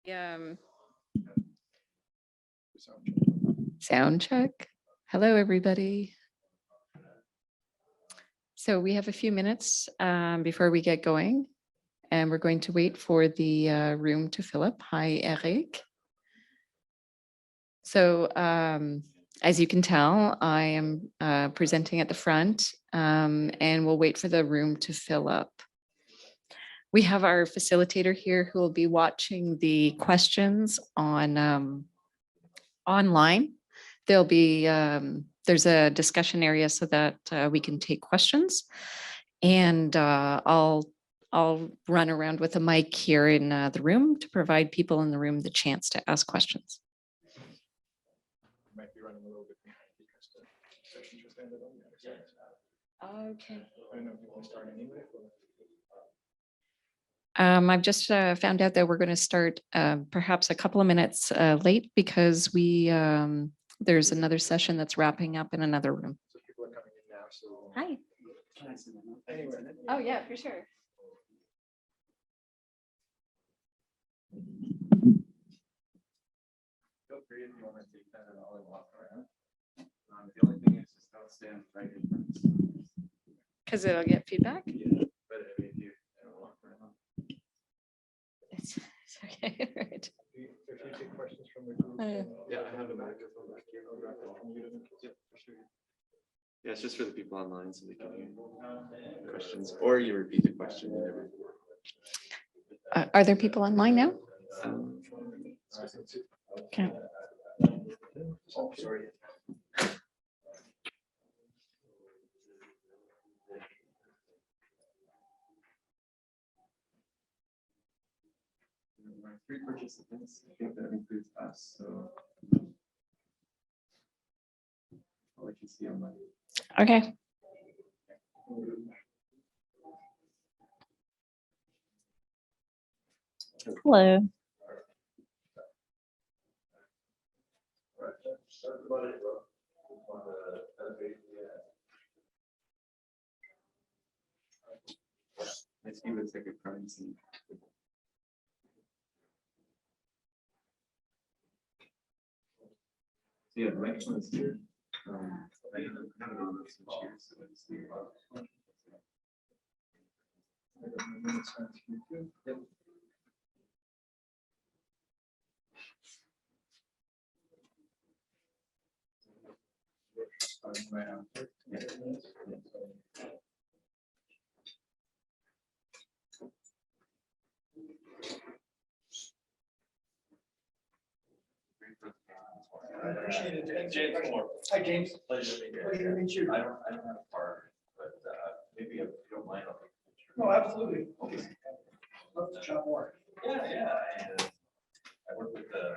Um, sound check. Hello, everybody. So we have a few minutes before we get going, and we're going to wait for the room to fill up. Hi, Eric. So as you can tell, I am presenting at the front, and we'll wait for the room to fill up. We have our facilitator here who will be watching the questions on online. There'll be there's a discussion area so that we can take questions, and I'll run around with a mic here in the room to provide people in the room the chance to ask questions. Might be running a little bit behind because the session just ended on the other side. Okay. I don't know if you can start anyway. I've just found out that we're going to start perhaps a couple of minutes late because we there's another session that's wrapping up in another room. So people are coming in now. So Hi. anyway, Oh yeah, for sure. feel free if you want to take that at all and walk around. The only thing is just don't stand right in front. Because it'll get feedback. Yeah, but I mean, if you walk around. It's okay, right. If you take questions from the group. Yeah, I have a microphone back here. I'll grab it from you. Yeah, for sure. Yeah, it's just for the people online so they can hear questions, or you repeat the question. Whatever. Are there people online now? Okay. Oh, sorry. Three participants, I think that includes us, so I'll let you see on my. Okay. Hello. I see what's like a crime scene. So yeah, the microphone's here. I have it on this switch here, so it's here. Yep. I appreciate it. James Moore. Hi, James. Pleasure to meet you. I don't have a part, but maybe if you don't mind, I'll take a picture. No, absolutely. Okay. Love to chat more. Yeah. I work with the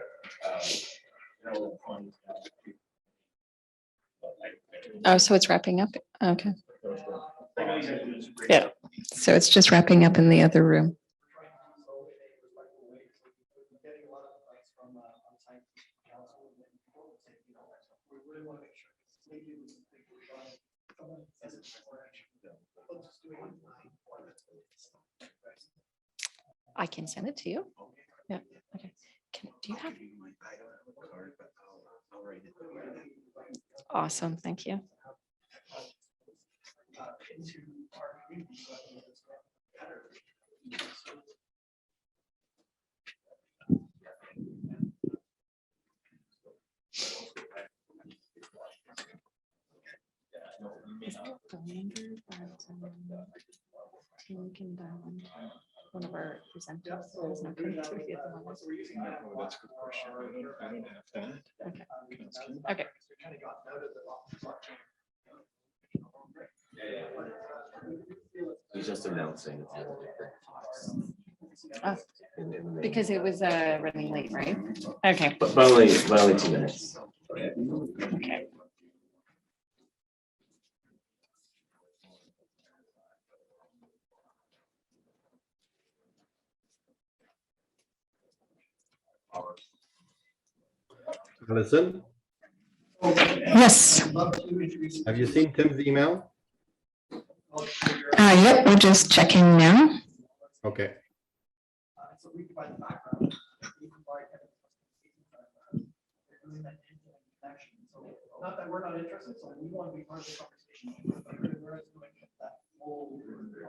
Oh, so it's wrapping up. Okay. Yeah. So it's just wrapping up in the other room. I can send it to you. Yeah. Okay. Do you have? Awesome. Thank you. Is there a phone number that we can dial into one of our presenters? So it's not coming through the other one. Oh, that's a good question. I don't have that. Okay. Can I ask you? Okay. He's just announcing. Because it was running late, right? Okay. But only 2 minutes. Okay. Alison, Yes. have you seen Tim's email? Yep, we're just checking now. Okay. So we provide the background. not that we're not interested, so we want to be part of the conversation. We're doing that whole. There's a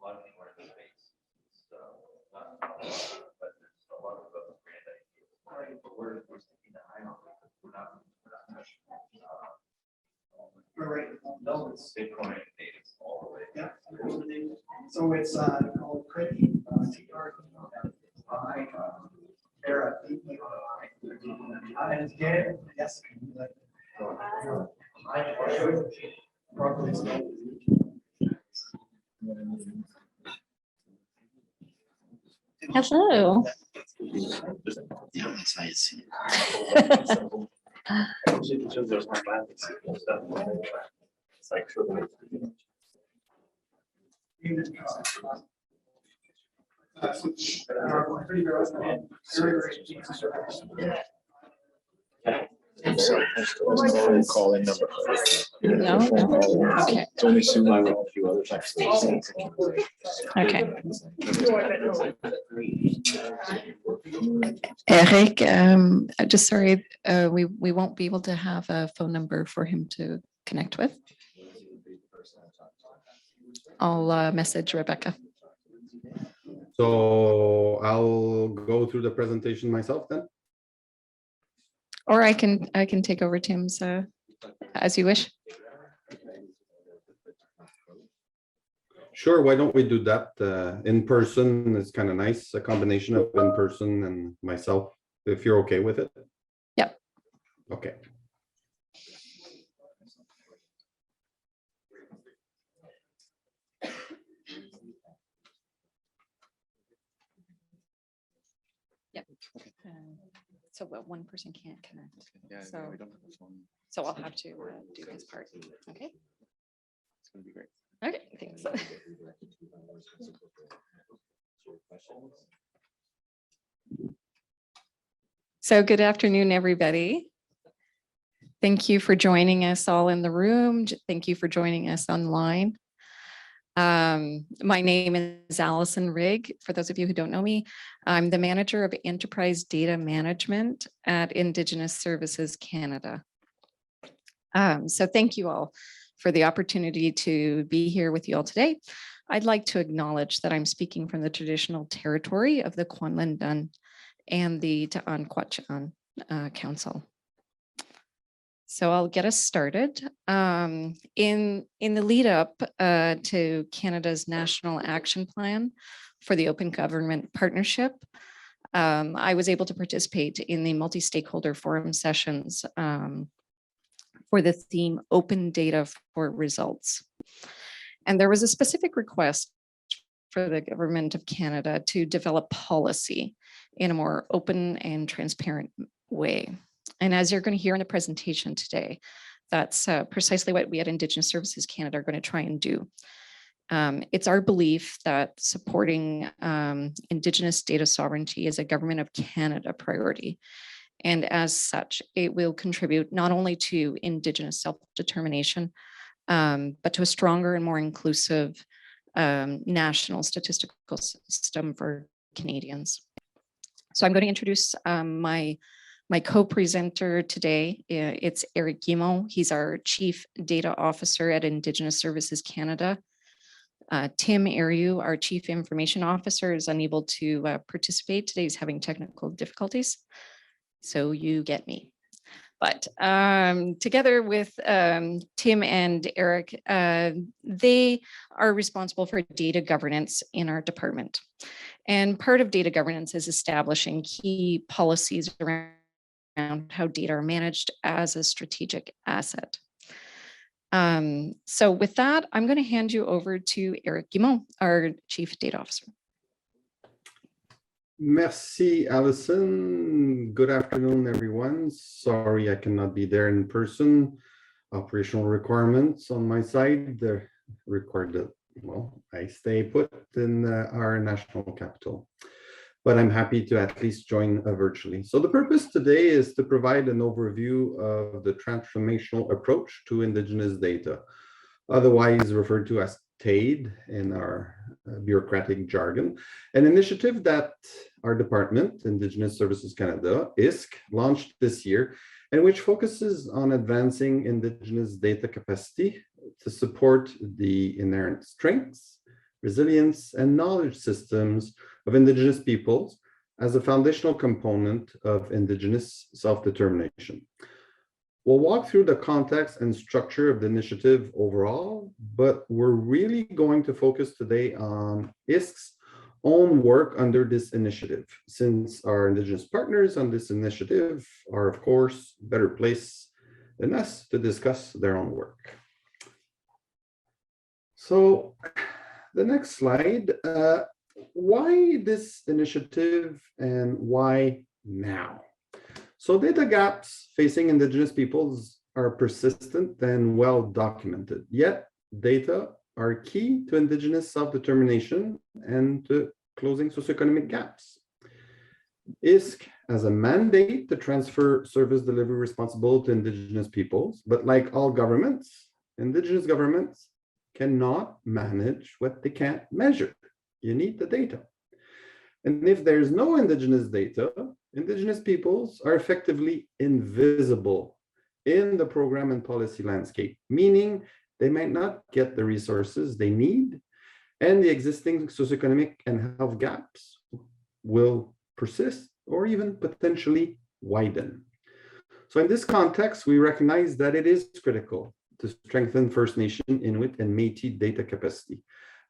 lot of people in the space, so not a lot, but there's a lot of grand ideas. But we're sticking the eye on it. We're not touching. We're right. No, it's. Bitcoin natives all the way. Yeah. So it's called Credit, Era. And again, yes. Properly spelled. Hello. Yeah, that's nice. It's like sort of. Call in number. No, no. Okay. It's only Sue and a few others. Okay. Eric, just sorry, we won't be able to have a phone number for him to connect with. I'll message Rebecca. So I'll go through the presentation myself then. Or I can take over Tim's as you wish. Sure, why don't we do that? In person is kind of nice, a combination of in person and myself, if you're okay with it. Yep. Okay. Yep. So one person can't connect. Yeah, So- we don't have a phone. So I'll have to do his part. Okay. It's gonna be great. Okay, thanks. So good afternoon, everybody. Thank you for joining us all in the room. Thank you for joining us online. My name is Allison Rigg. For those of you who don't know me, I'm the manager of enterprise data management at Indigenous Services Canada. So thank you all for the opportunity to be here with you all today. I'd like to acknowledge that I'm speaking from the traditional territory of the Guimond and the Ta'anquatcha'an Council. So I'll get us started. In the lead up to Canada's National Action Plan for the Open Government Partnership, I was able to participate in the multi-stakeholder forum sessions for the theme Open Data for Results. And there was a specific request for the Government of Canada to develop policy in a more open and transparent way. And as you're going to hear in the presentation today, that's precisely what we at Indigenous Services Canada are going to try and do. It's our belief that supporting Indigenous data sovereignty is a Government of Canada priority. And as such, it will contribute not only to Indigenous self-determination, but to a stronger and more inclusive national statistical system for Canadians. So I'm going to introduce my co-presenter today. It's Eric Guimond. He's our Chief Data Officer at Indigenous Services Canada. Tim Ariu, our Chief Information Officer, is unable to participate today. He's having technical difficulties. So you get me. But together with Tim and Eric, they are responsible for data governance in our department. And part of data governance is establishing key policies around how data are managed as a strategic asset. So with that, I'm going to hand you over to Eric Guimond, our Chief Data Officer. Merci, Allison. Good afternoon, everyone. Sorry I cannot be there in person. Operational requirements on my side. They're required that, well, I stay put in our national capital. But I'm happy to at least join virtually. So the purpose today is to provide an overview of the transformational approach to Indigenous data, otherwise referred to as TAID in our bureaucratic jargon, an initiative that our department, Indigenous Services Canada, ISC, launched this year, and which focuses on advancing Indigenous data capacity to support the inherent strengths, resilience, and knowledge systems of Indigenous peoples as a foundational component of Indigenous self-determination. We'll walk through the context and structure of the initiative overall, but we're really going to focus today on ISC's own work under this initiative, since our Indigenous partners on this initiative are, of course, better placed than us to discuss their own work. So the next slide, why this initiative and why now? So data gaps facing Indigenous peoples are persistent and well documented, yet data are key to Indigenous self-determination and to closing socioeconomic gaps. ISC has a mandate to transfer service delivery responsibility to Indigenous peoples, but like all governments, Indigenous governments cannot manage what they can't measure. You need the data. And if there's no Indigenous data, Indigenous peoples are effectively invisible in the program and policy landscape, meaning they might not get the resources they need, and the existing socioeconomic and health gaps will persist or even potentially widen. So in this context, we recognize that it is critical to strengthen First Nation, Inuit, and Métis data capacity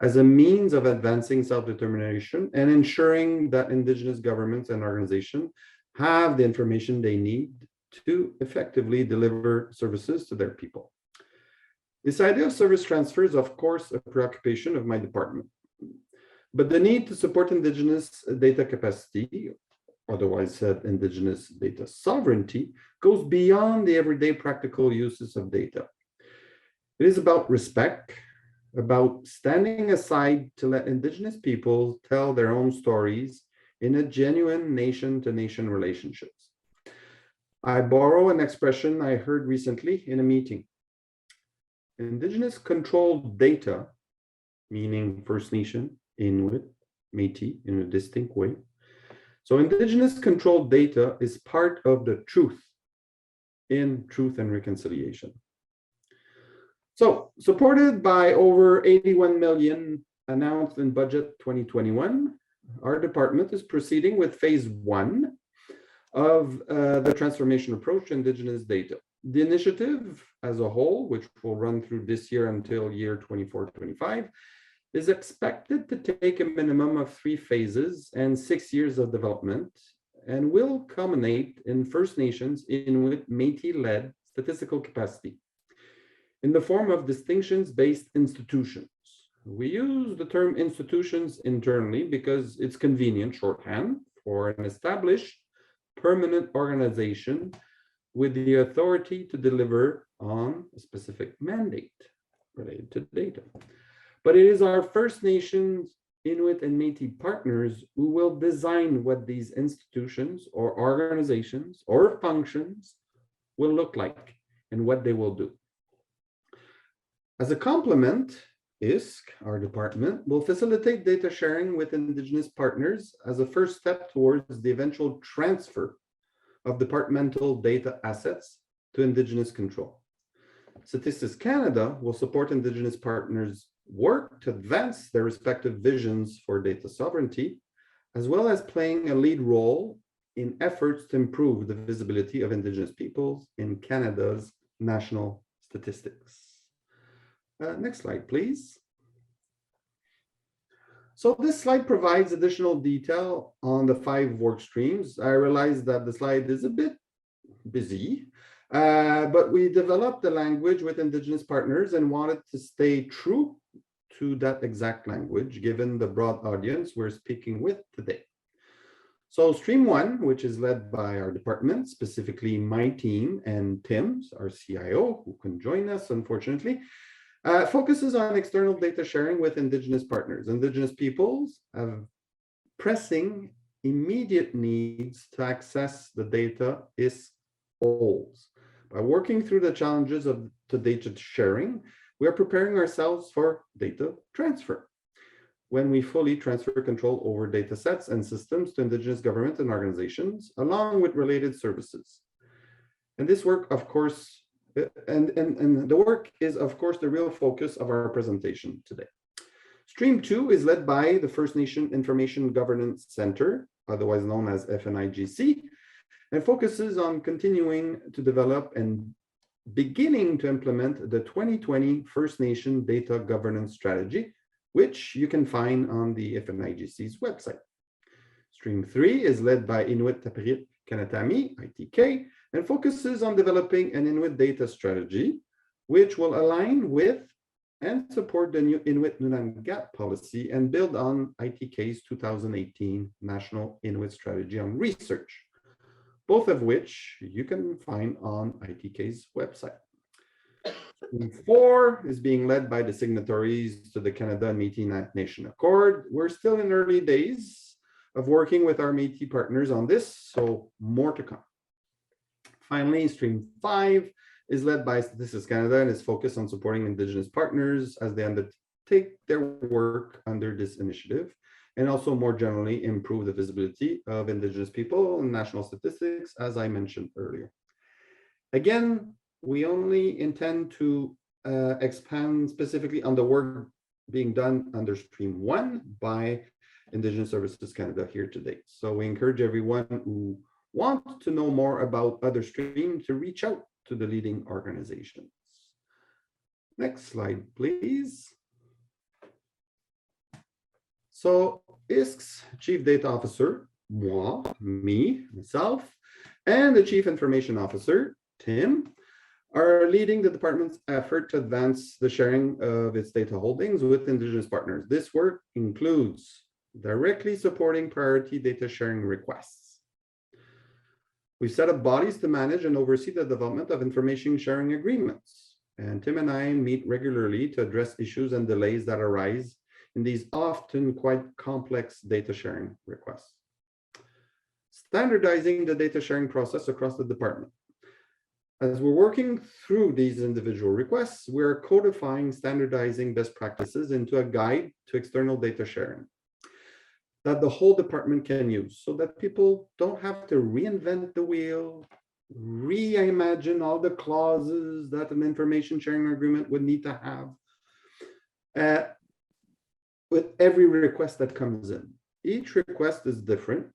as a means of advancing self-determination and ensuring that Indigenous governments and organizations have the information they need to effectively deliver services to their people. This idea of service transfer is, of course, a preoccupation of my department. But the need to support Indigenous data capacity, otherwise said Indigenous data sovereignty, goes beyond the everyday practical uses of data. It is about respect, about standing aside to let Indigenous people tell their own stories in a genuine nation-to-nation relationships. I borrow an expression I heard recently in a meeting. Indigenous controlled data, meaning First Nation, Inuit, Métis in a distinct way. So Indigenous controlled data is part of the truth in Truth and Reconciliation. So, supported by over 81 million announced in budget 2021, our department is proceeding with phase 1 of the transformation approach to Indigenous data. The initiative as a whole, which will run through this year until year 24-25, is expected to take a minimum of 3 phases and 6 years of development, and will culminate in First Nations, Inuit, Métis-led statistical capacity in the form of distinctions-based institutions. We use the term institutions internally because it's convenient shorthand for an established permanent organization with the authority to deliver on a specific mandate related to data. But it is our First Nations, Inuit, and Métis partners who will design what these institutions or organizations or functions will look like and what they will do. As a complement, ISC, our department, will facilitate data sharing with Indigenous partners as a first step towards the eventual transfer of departmental data assets to Indigenous control. Statistics Canada will support Indigenous partners' work to advance their respective visions for data sovereignty, as well as playing a lead role in efforts to improve the visibility of Indigenous peoples in Canada's national statistics. Next slide, please. So this slide provides additional detail on the 5 work streams. I realize that the slide is a bit busy, but we developed the language with Indigenous partners and wanted to stay true to that exact language, given the broad audience we're speaking with today. So stream 1, which is led by our department, specifically my team and Tim's, our CIO, who can join us, unfortunately, focuses on external data sharing with Indigenous partners. Indigenous peoples have pressing immediate needs to access the data ISC holds. By working through the challenges of the data sharing, we are preparing ourselves for data transfer, when we fully transfer control over data sets and systems to Indigenous government and organizations, along with related services. And this work, of course, and the work is, of course, the real focus of our presentation today. Stream 2 is led by the First Nation Information Governance Center, otherwise known as FNIGC, and focuses on continuing to develop and beginning to implement the 2020 First Nation Data Governance Strategy, which you can find on the FNIGC's website. Stream 3 is led by Inuit Tapiriit Kanatami, ITK, and focuses on developing an Inuit data strategy, which will align with and support the new Inuit Nunangat policy and build on ITK's 2018 National Inuit Strategy on Research, both of which you can find on ITK's website. Stream 4 is being led by the signatories to the Canada and Métis Nation Accord. We're still in early days of working with our Métis partners on this, so more to come. Finally, Stream 5 is led by Statistics Canada and is focused on supporting Indigenous partners as they undertake their work under this initiative, and also more generally improve the visibility of Indigenous people in national statistics, as I mentioned earlier. Again, we only intend to expand specifically on the work being done under Stream 1 by Indigenous Services Canada here today. So we encourage everyone who want to know more about other streams to reach out to the leading organizations. Next slide, please. So ISK's Chief Data Officer, myself, and the Chief Information Officer, Tim, are leading the department's effort to advance the sharing of its data holdings with Indigenous partners. This work includes directly supporting priority data sharing requests. We've set up bodies to manage and oversee the development of information sharing agreements. And Tim and I meet regularly to address issues and delays that arise in these often quite complex data sharing requests. Standardizing the data sharing process across the department. As we're working through these individual requests, we're codifying standardizing best practices into a guide to external data sharing that the whole department can use, so that people don't have to reinvent the wheel, reimagine all the clauses that an information sharing agreement would need to have with every request that comes in. Each request is different.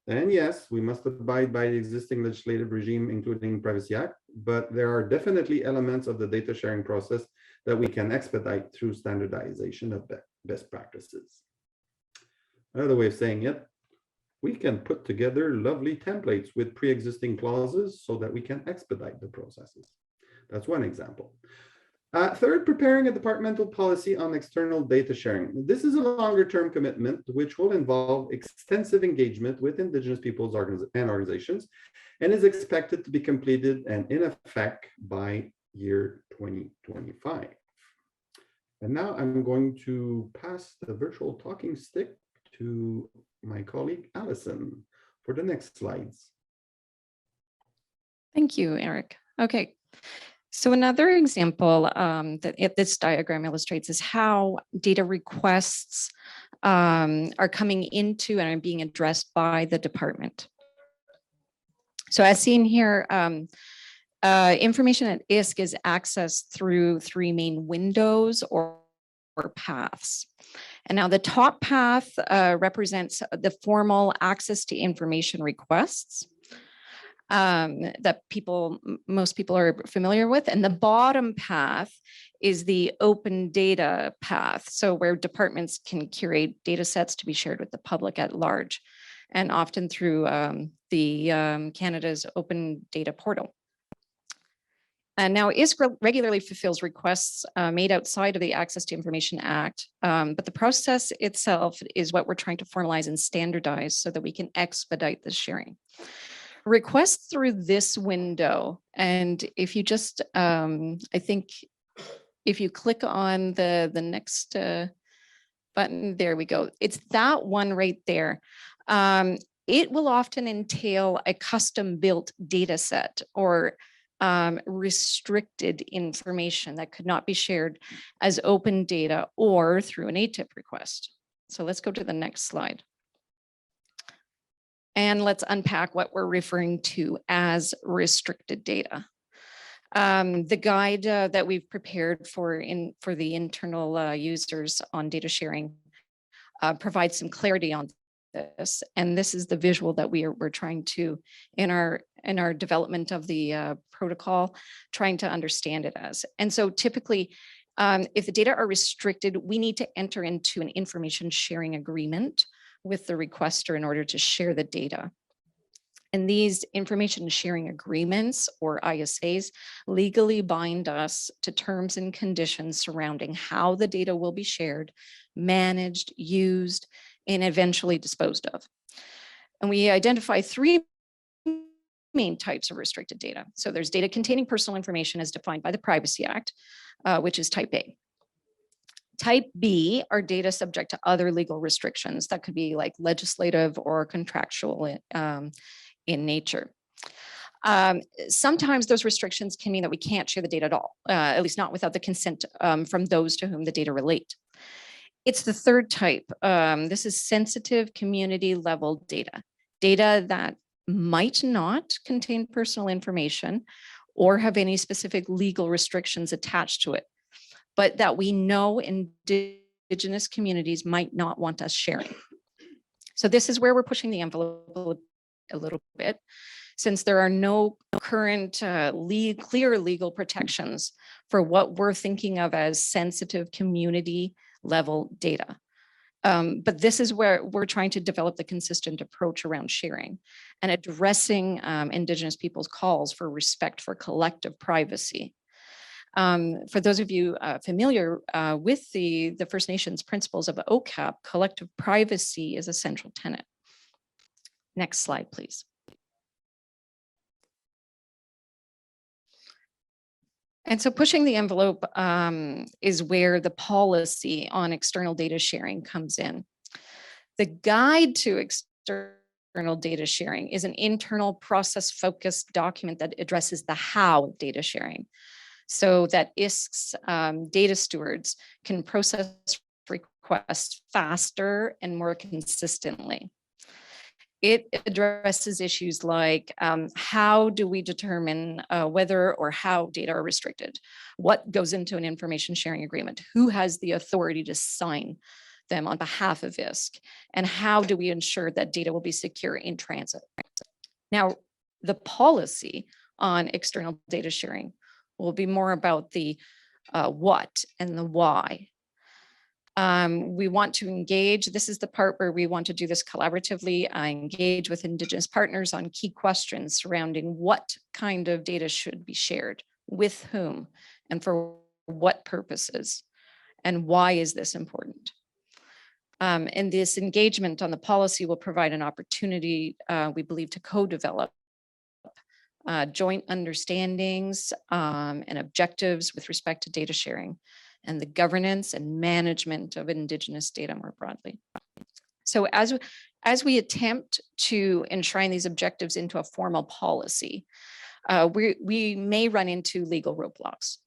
And yes, we must abide by the existing legislative regime, including Privacy Act, but there are definitely elements of the data sharing process that we can expedite through standardization of best practices. Another way of saying it, we can put together lovely templates with pre-existing clauses so that we can expedite the processes. That's one example. Third, preparing a departmental policy on external data sharing. This is a longer-term commitment, which will involve extensive engagement with Indigenous peoples and organizations, and is expected to be completed and in effect by year 2025. And now I'm going to pass the virtual talking stick to my colleague, Allison, for the next slides. Thank you, Eric. Okay. So another example that this diagram illustrates is how data requests are coming into and are being addressed by the department. So as seen here, information at ISK is accessed through three main windows or paths. And now the top path represents the formal access to information requests that most people are familiar with. And the bottom path is the open data path. So where departments can curate data sets to be shared with the public at large, and often through the Canada's open data portal. And now ISK regularly fulfills requests made outside of the Access to Information Act, but the process itself is what we're trying to formalize and standardize so that we can expedite the sharing. Requests through this window, and if you just, I think if you click on the next button, there we go. It's that one right there. It will often entail a custom built data set or restricted information that could not be shared as open data or through an ATIP request. So let's go to the next slide. And let's unpack what we're referring to as restricted data. The guide that we've prepared for the internal users on data sharing provides some clarity on this. And this is the visual that we're trying to, in our development of the protocol, trying to understand it as. And so typically, if the data are restricted, we need to enter into an information sharing agreement with the requester in order to share the data. And these information sharing agreements, or ISAs, legally bind us to terms and conditions surrounding how the data will be shared, managed, used, and eventually disposed of. And we identify three main types of restricted data. So there's data containing personal information as defined by the Privacy Act, which is type A. Type B are data subject to other legal restrictions that could be like legislative or contractual in nature. Sometimes those restrictions can mean that we can't share the data at all, at least not without the consent from those to whom the data relate. It's the third type. This is sensitive community level data, data that might not contain personal information or have any specific legal restrictions attached to it, but that we know Indigenous communities might not want us sharing. So this is where we're pushing the envelope a little bit, since there are no current clear legal protections for what we're thinking of as sensitive community level data. But this is where we're trying to develop the consistent approach around sharing and addressing Indigenous people's calls for respect for collective privacy. For those of you familiar with the First Nations principles of OCAP, collective privacy is a central tenet. Next slide, please. And so pushing the envelope is where the policy on external data sharing comes in. The guide to external data sharing is an internal process-focused document that addresses the how of data sharing, so that ISK's data stewards can process requests faster and more consistently. It addresses issues like how do we determine whether or how data are restricted? What goes into an information sharing agreement? Who has the authority to sign them on behalf of ISK? And how do we ensure that data will be secure in transit? Now, the policy on external data sharing will be more about the what and the why. We want to engage. This is the part where we want to do this collaboratively, engage with Indigenous partners on key questions surrounding what kind of data should be shared, with whom, and for what purposes, and why is this important? And this engagement on the policy will provide an opportunity, we believe, to co-develop joint understandings and objectives with respect to data sharing and the governance and management of Indigenous data more broadly. So as we attempt to enshrine these objectives into a formal policy, we may run into legal roadblocks.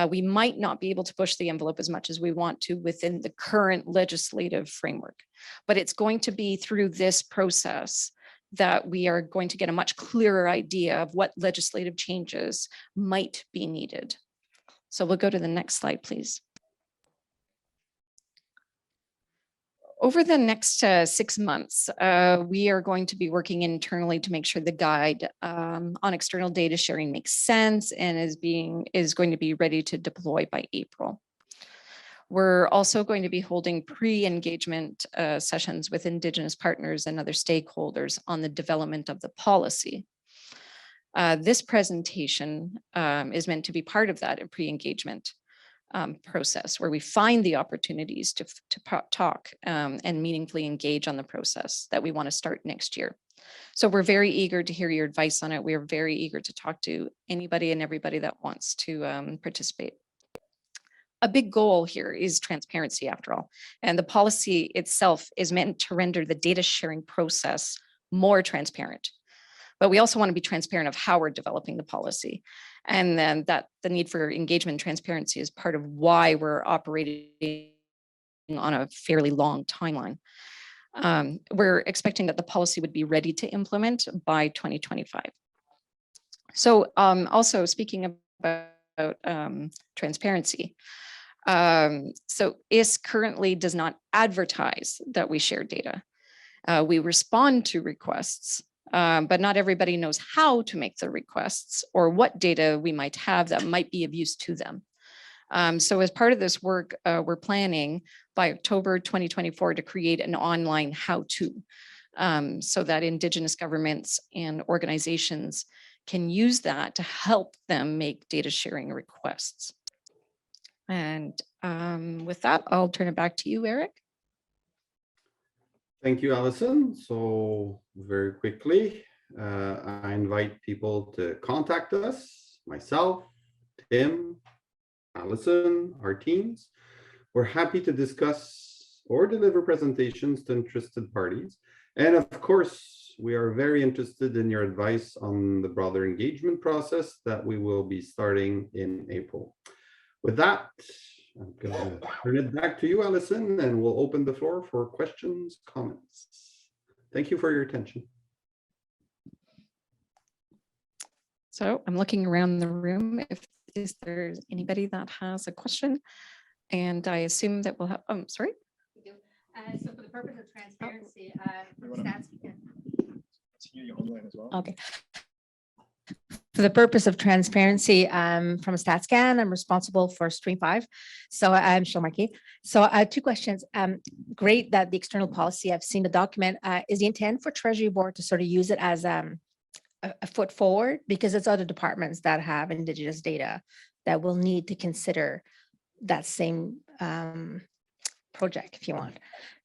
We might not be able to push the envelope as much as we want to within the current legislative framework, but it's going to be through this process that we are going to get a much clearer idea of what legislative changes might be needed. So we'll go to the next slide, please. Over the next 6 months, we are going to be working internally to make sure the guide on external data sharing makes sense and is going to be ready to deploy by April. We're also going to be holding pre-engagement sessions with Indigenous partners and other stakeholders on the development of the policy. This presentation is meant to be part of that pre-engagement process where we find the opportunities to talk and meaningfully engage on the process that we want to start next year. So we're very eager to hear your advice on it. We are very eager to talk to anybody and everybody that wants to participate. A big goal here is transparency, after all, and the policy itself is meant to render the data sharing process more transparent. But we also want to be transparent of how we're developing the policy. And then that the need for engagement and transparency is part of why we're operating on a fairly long timeline. We're expecting that the policy would be ready to implement by 2025. So also speaking about transparency, so IS currently does not advertise that we share data. We respond to requests, but not everybody knows how to make the requests or what data we might have that might be of use to them. So as part of this work, we're planning by October 2024 to create an online how-to so that Indigenous governments and organizations can use that to help them make data sharing requests. And with that, I'll turn it back to you, Eric. Thank you, Allison. So very quickly, I invite people to contact us, myself, Tim, Allison, our teams. We're happy to discuss or deliver presentations to interested parties. And of course, we are very interested in your advice on the broader engagement process that we will be starting in April. With that, I'm going to turn it back to you, Allison, and we'll open the floor for questions, comments. Thank you for your attention. So I'm looking around the room if there's anybody that has a question, and I assume that we'll have, sorry. So for the purpose of transparency, from stats. Okay. For the purpose of transparency, from StatsCan, I'm responsible for Stream 5. So I'm Shomaki. So two questions. Great that the external policy, I've seen the document. Is the intent for Treasury Board to sort of use it as a foot forward? Because it's other departments that have Indigenous data that will need to consider that same project, if you want.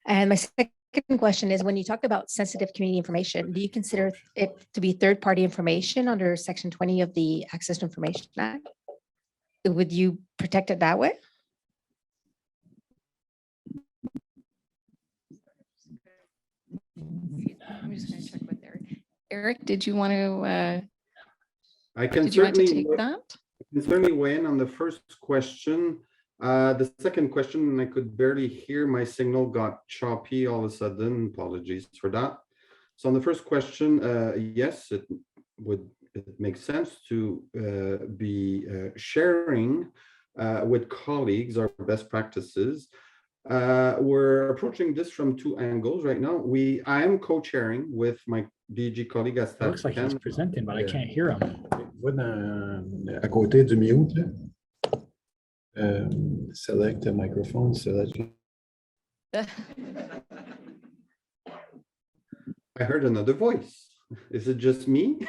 And my second question is, when you talk about sensitive community information, do you consider it to be third-party information under Section 20 of the Access to Information Act? Would you protect it that way? I'm just going to check with Eric. Eric, did you want to? I can did you want to certainly take that? I can certainly weigh in on the first question. The second question, I could barely hear. My signal got choppy all of a sudden. Apologies for that. So on the first question, yes, it makes sense to be sharing with colleagues our best practices. We're approaching this from two angles right now. I am co-chairing with my DG colleague at It looks like he's StatsCan. presenting, but I can't hear him. À côté du mute, là. Select the microphone, select. I heard another voice. Is it just me?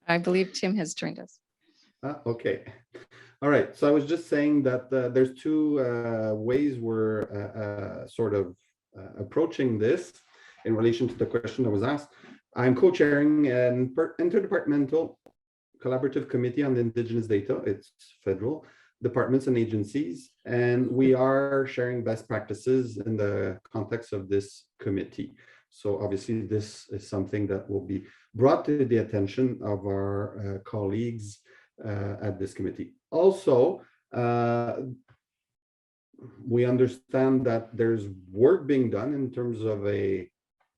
I believe Tim has joined us. Okay. All right. So I was just saying that there's two ways we're sort of approaching this in relation to the question that was asked. I'm co-chairing an interdepartmental collaborative committee on Indigenous data. It's federal departments and agencies, and we are sharing best practices in the context of this committee. So obviously this is something that will be brought to the attention of our colleagues at this committee. Also, we understand that there's work being done in terms of a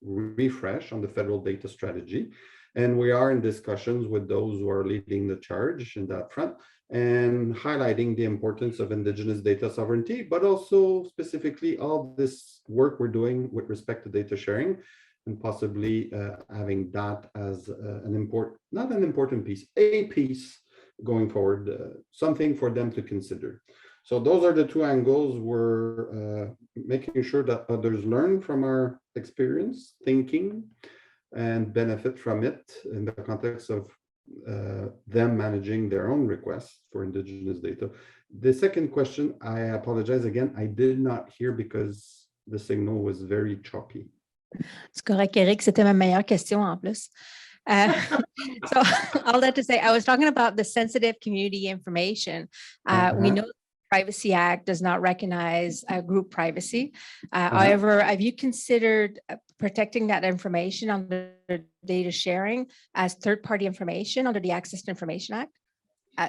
refresh on the federal data strategy. And we are in discussions with those who are leading the charge in that front and highlighting the importance of Indigenous data sovereignty, but also specifically all this work we're doing with respect to data sharing and possibly having that as not an important piece, a piece going forward, something for them to consider. So those are the two angles. We're making sure that others learn from our experience, thinking, and benefit from it in the context of them managing their own requests for Indigenous data. The second question, I apologize again, I did not hear because the signal was very choppy. C'est correct, Eric. C'était ma meilleure question en plus. So all that to say, I was talking about the sensitive community information. We know Privacy Act does not recognize group privacy. However, have you considered protecting that information under data sharing as third-party information under the Access to Information Act?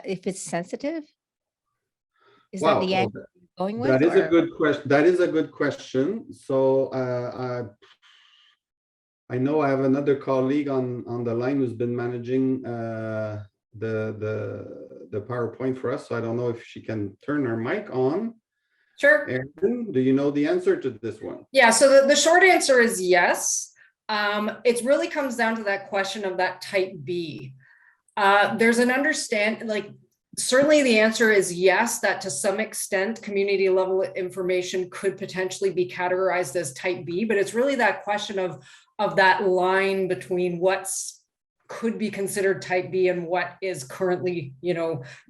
If it's sensitive? Is that the Wow, angle you're going with? that is a or- good question. That is a good question. So I know I have another colleague on the line who's been managing the PowerPoint for us. So I don't know if she can turn her mic on. Sure. Erin, do you know the answer to this one? Yeah, so the short answer is yes. It really comes down to that question of that type B. There's an certainly the answer is yes, that to some extent, community level information could potentially be categorized as type B, but it's really that question of that line between what's could be considered type B and what is currently,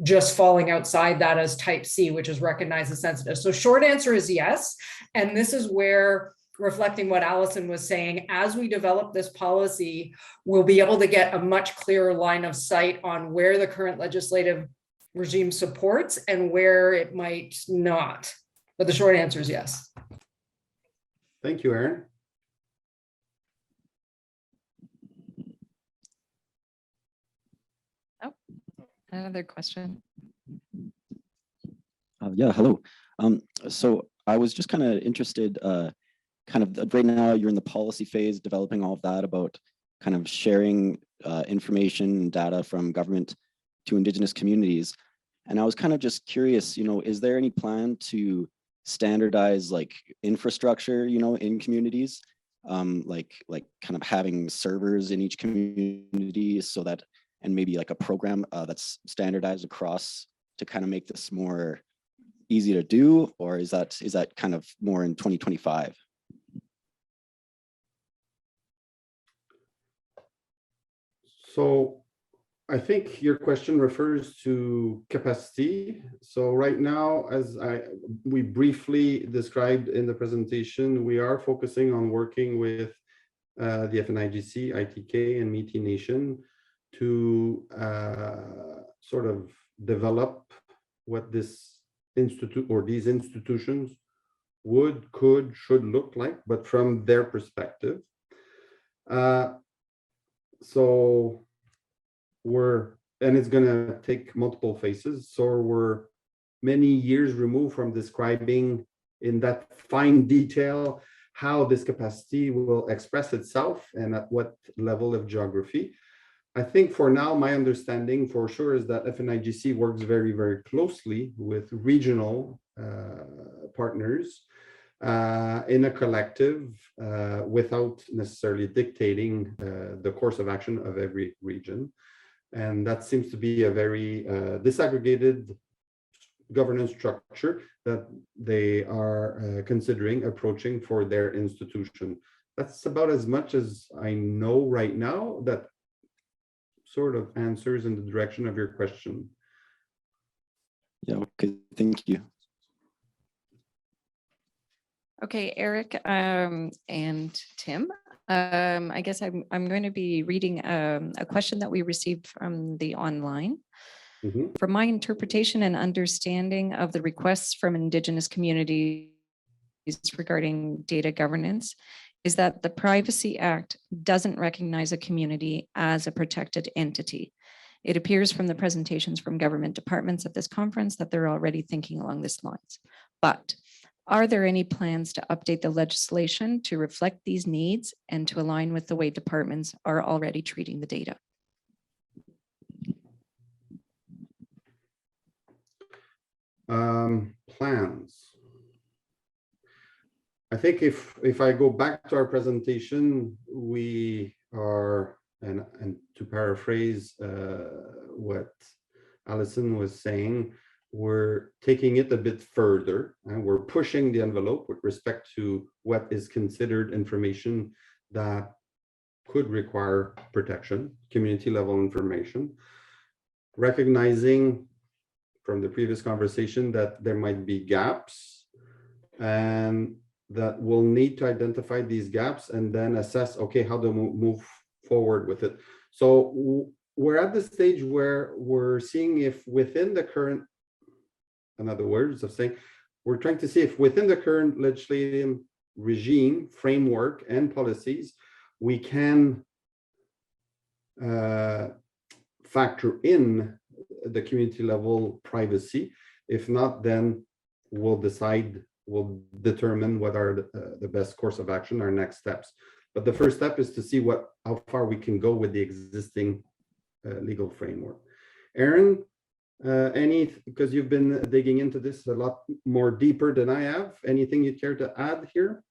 just falling outside that as type C, which is recognized as sensitive. So short answer is yes. And this is where, reflecting what Allison was saying, as we develop this policy, we'll be able to get a much clearer line of sight on where the current legislative regime supports and where it might not. But the short answer is yes. Thank you, Erin. Another question. Yeah, hello. So I was just kind of interested, right now you're in the policy phase, developing all of that about kind of sharing information and data from government to Indigenous communities. And I was kind of just curious, is there any plan to standardize like infrastructure, in communities, like kind of having servers in each community so that, and maybe like a program that's standardized across to kind of make this more easy to do, or is that kind of more in 2025? So I think your question refers to capacity. So right now, as we briefly described in the presentation, we are focusing on working with the FNIGC, ITK, and Métis Nation to sort of develop what this institute or these institutions should look like, but from their perspective. So it's going to take multiple phases. So we're many years removed from describing in that fine detail how this capacity will express itself and at what level of geography. I think for now, my understanding for sure is that FNIGC works very, very closely with regional partners in a collective without necessarily dictating the course of action of every region. And that seems to be a very disaggregated governance structure that they are considering approaching for their institution. That's about as much as I know right now. That sort of answers in the direction of your question. Yeah, okay, thank you. Okay, Eric and Tim, I guess I'm going to be reading a question that we received from the online. Mm-hmm. From my interpretation and understanding of the requests from Indigenous communities regarding data governance is that the Privacy Act doesn't recognize a community as a protected entity. It appears from the presentations from government departments at this conference that they're already thinking along these lines. But are there any plans to update the legislation to reflect these needs and to align with the way departments are already treating the data? Plans. I think if I go back to our presentation, we are, and to paraphrase what Allison was saying, we're taking it a bit further and we're pushing the envelope with respect to what is considered information that could require protection, community level information, recognizing from the previous conversation that there might be gaps and that we'll need to identify these gaps and then assess, okay, how to move forward with it. So we're at the stage where we're seeing if within the current in other words, of saying, we're trying to see if within the current legislative regime, framework, and policies, we can factor in the community level privacy. If not, then we'll determine what are the best course of action, our next steps. But the first step is to see how far we can go with the existing legal framework. Aaron, because you've been digging into this a lot more deeper than I have, anything you'd care to add here?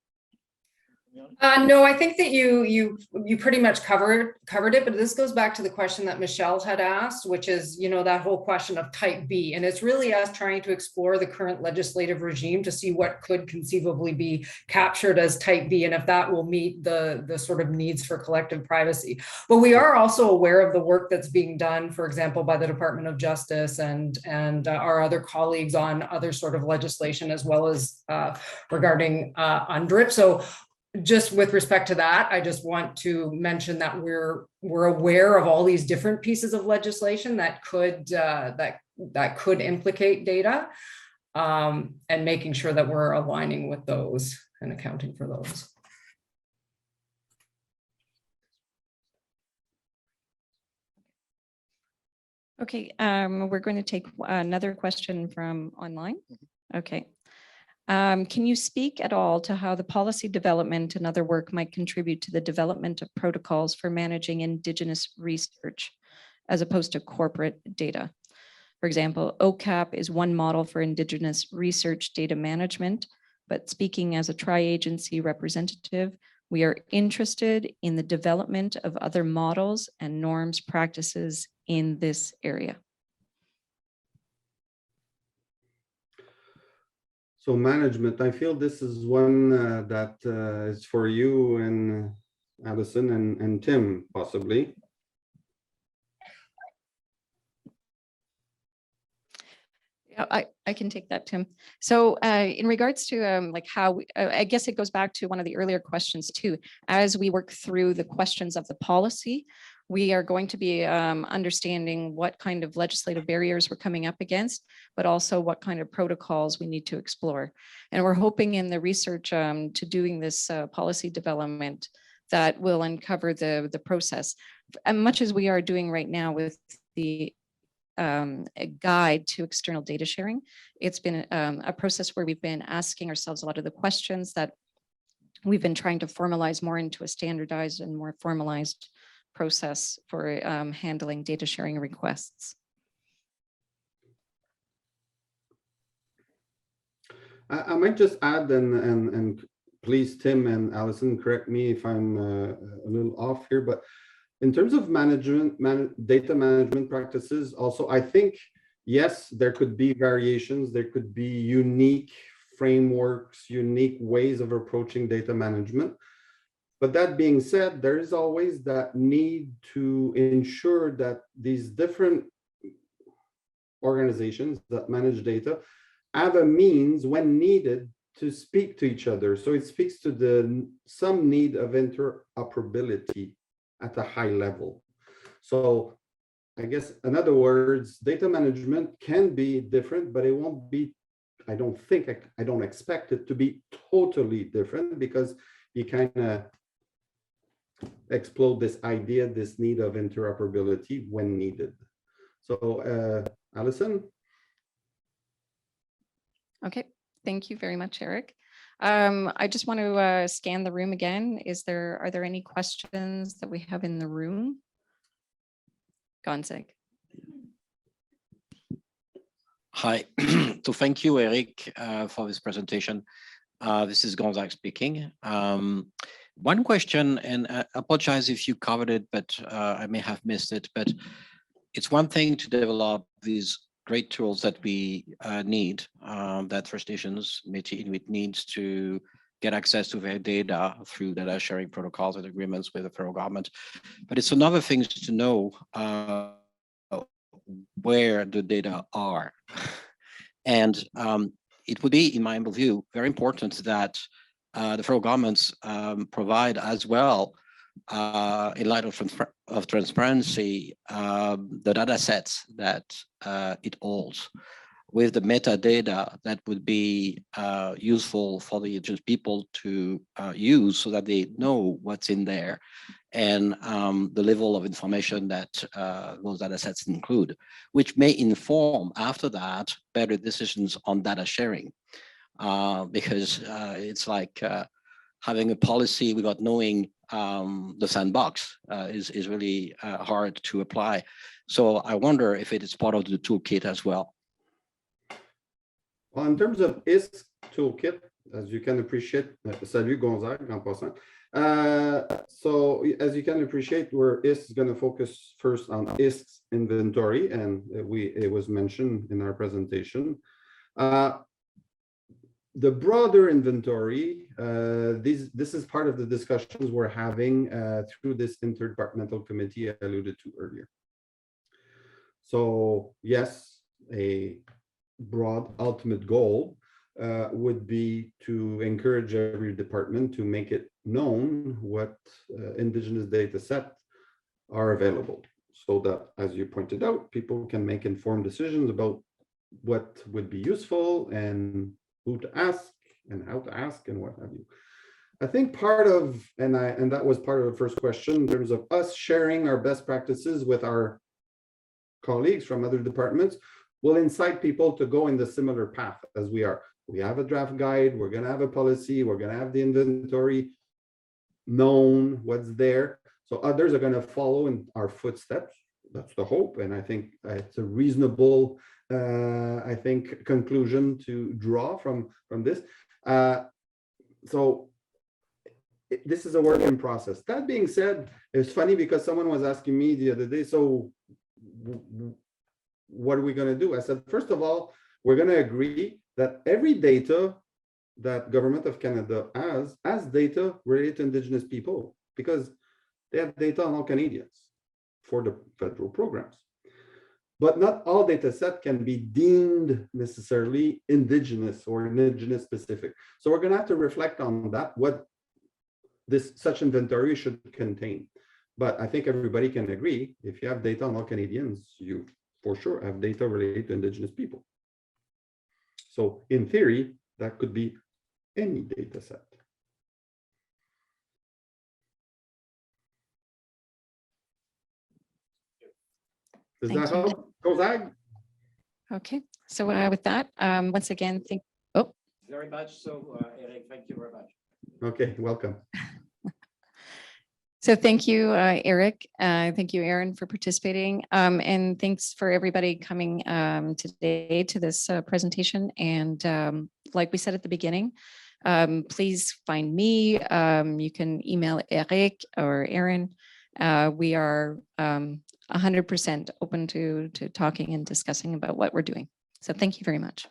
No, I think that you pretty much covered it, but this goes back to the question that Michelle had asked, which is, that whole question of type B. And it's really us trying to explore the current legislative regime to see what could conceivably be captured as type B, and if that will meet the sort of needs for collective privacy. But we are also aware of the work that's being done, for example, by the Department of Justice and our other colleagues on other sort of legislation, as well as regarding UNDRIP. So just with respect to that, I just want to mention that we're aware of all these different pieces of legislation that could implicate data, and making sure that we're aligning with those and accounting for those. Okay, we're going to take another question from online. Okay. Can you speak at all to how the policy development and other work might contribute to the development of protocols for managing Indigenous research as opposed to corporate data? For example, OCAP is one model for Indigenous research data management, but speaking as a tri-agency representative, we are interested in the development of other models and norms practices in this area. So management, I feel this is one that is for you and Alison and Tim, possibly. Yeah, I can take that, Tim. So in regards to like how, I guess it goes back to one of the earlier questions too. As we work through the questions of the policy, we are going to be understanding what kind of legislative barriers we're coming up against, but also what kind of protocols we need to explore. And we're hoping in the research to doing this policy development that will uncover the process. And much as we are doing right now with the a guide to external data sharing, it's been a process where we've been asking ourselves a lot of the questions that we've been trying to formalize more into a standardized and more formalized process for handling data sharing requests. I might just add, and please, Tim and Alison, correct me if I'm a little off here, but in terms of data management practices, also, I think, yes, there could be variations, there could be unique frameworks, unique ways of approaching data management. But that being said, there is always that need to ensure that these different organizations that manage data have a means when needed to speak to each other. So it speaks to some need of interoperability at a high level. So I guess, in other words, data management can be different, but it won't be, I don't expect it to be totally different, because you kind of explode this idea, this need of interoperability when needed. So Alison? Okay, thank you very much, Eric. I just want to scan the room again. Are there any questions that we have in the room? Gonzag. Hi, so thank you, Eric, for this presentation. This is Gonzag speaking. One question, and I apologize if you covered it, but I may have missed it, but it's one thing to develop these great tools that we need, that First Nations Métis Inuit needs to get access to their data through data sharing protocols and agreements with the federal government. But it's another thing to know where the data are. And it would be, in my humble view, very important that the federal governments provide as well, in light of transparency, the data sets that it holds. with the metadata that would be useful for the indigenous people to use so that they know what's in there and the level of information that those data sets include, which may inform after that better decisions on data sharing. Because it's like having a policy without knowing the sandbox is really hard to apply. So I wonder if it is part of the toolkit as well. Well, in terms of ISK toolkit, as you can appreciate, salut Gonzague en passant. So as you can appreciate, where ISK is going to focus first on ISK's inventory, and it was mentioned in our presentation. The broader inventory, this is part of the discussions we're having through this interdepartmental committee I alluded to earlier. So yes, a broad ultimate goal would be to encourage every department to make it known what Indigenous data set are available, so that, as you pointed out, people can make informed decisions about what would be useful and who to ask and how to ask and what have you. I think part of, and that was part of the first question, in terms of us sharing our best practices with our colleagues from other departments, will incite people to go in the similar path as we are. We have a draft guide, we're going to have a policy, we're going to have the inventory known, what's there. So others are going to follow in our footsteps. That's the hope. And I think it's a reasonable, I think, conclusion to draw from this. So this is a work in process. That being said, it's funny because someone was asking me the other day, so what are we going to do? I said, first of all, we're going to agree that every data that Government of Canada has data related to Indigenous people, because they have data on all Canadians for the federal programs. But not all data set can be deemed necessarily Indigenous or Indigenous specific. So we're going to have to reflect on that, what such inventory should contain. But I think everybody can agree, if you have data on all Canadians, you for sure have data related to Indigenous people. So in theory, that could be any data set. Does that help, Gonzague? Okay, so with that, once again, Very much so, Eric, thank you very much. Okay, welcome. So thank you, Eric. Thank you, Aaron, for participating. And thanks for everybody coming today to this presentation. And like we said at the beginning, please find me. You can email Eric or Aaron. We are 100% open to talking and discussing about what we're doing. So thank you very much.